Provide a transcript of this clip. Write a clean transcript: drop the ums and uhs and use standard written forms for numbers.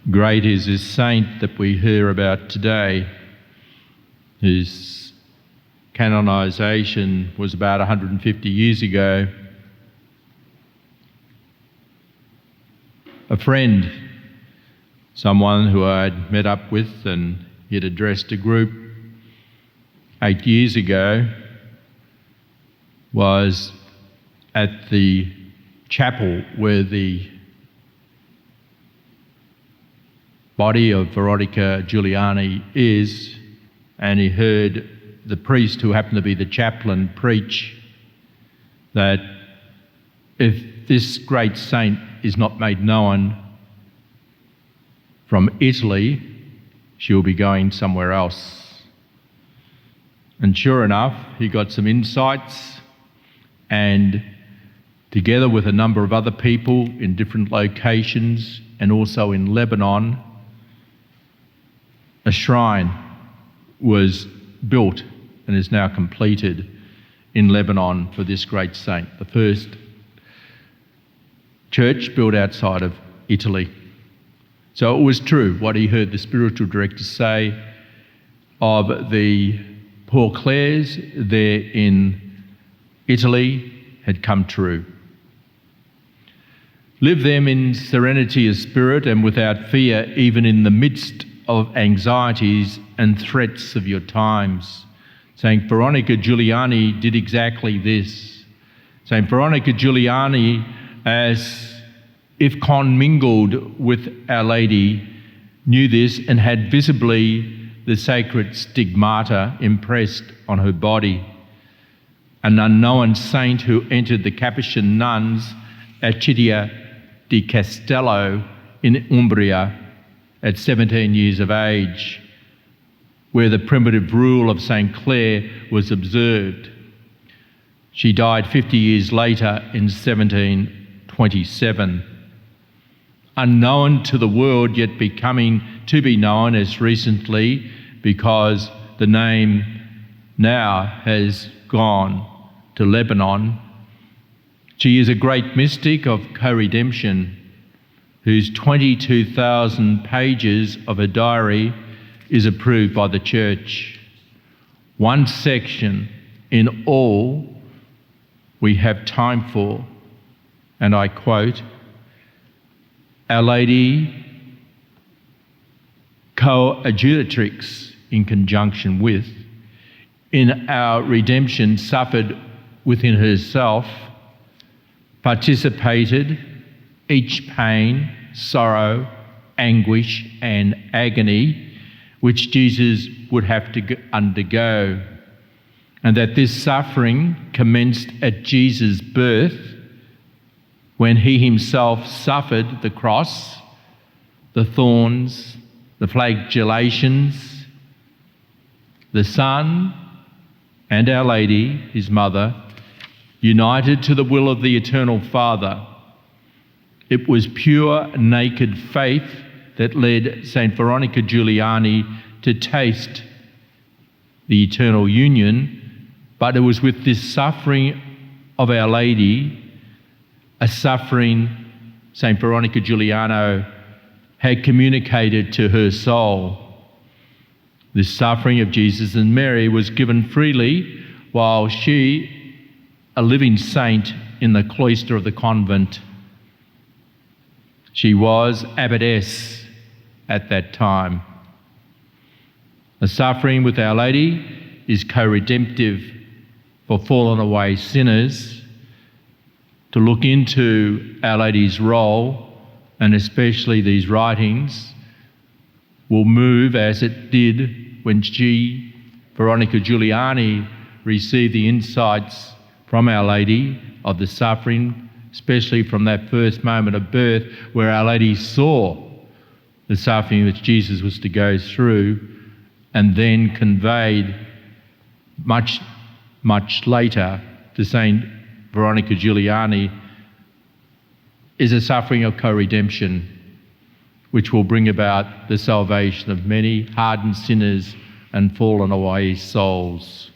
Great is this saint that we hear about today, whose canonisation was about 150 years ago. A friend, someone who I'd met up with, and he had addressed a group 8 years ago, was at the chapel where the body of Veronica Giuliani is, and he heard the priest, who happened to be the chaplain, preach that if this great saint is not made known from Italy, she'll be going somewhere else. And sure enough, he got some insights, and together with a number of other people in different locations and also in Lebanon, a shrine was built and is now completed in Lebanon for this great saint, the first church built outside of Italy. So it was true what he heard the spiritual director say of the Poor Clares there in Italy had come true. Live them in serenity of spirit and without fear, even in the midst of anxieties and threats of your times. Saint Veronica Giuliani did exactly this. Saint Veronica Giuliani, as if commingled with Our Lady, knew this and had visibly the sacred stigmata impressed on her body. An unknown saint who entered the Capuchin nuns at Città di Castello in Umbria at 17 years of age, where the primitive rule of St. Clare was observed. She died 50 years later in 1727. Unknown to the world, yet becoming to be known as recently, because the name now has gone to Lebanon. She is a great mystic of co-redemption, whose 22,000 pages of a diary is approved by the Church. One section in all we have time for, and I quote, Our Lady coadjutrix in conjunction with, in our redemption suffered within herself, participated each pain, sorrow, anguish, and agony which Jesus would have to undergo, and that this suffering commenced at Jesus' birth, when he himself suffered the cross, the thorns, the flagellations. The Son and Our Lady, his mother, united to the will of the Eternal Father. It was pure, naked faith that led St. Veronica Giuliani to taste the eternal union, but it was with this suffering of Our Lady, a suffering St. Veronica Giuliani had communicated to her soul. This suffering of Jesus and Mary was given freely while she, a living saint in the cloister of the convent, she was abbess at that time. The suffering with Our Lady is co-redemptive for fallen away sinners. To look into Our Lady's role, and especially these writings, will move as it did when she, Veronica Giuliani, received the insights from Our Lady of the suffering, especially from that first moment of birth, where Our Lady saw the suffering that Jesus was to go through, and then conveyed much, much later to Saint Veronica Giuliani, is a suffering of co-redemption, which will bring about the salvation of many hardened sinners and fallen away souls.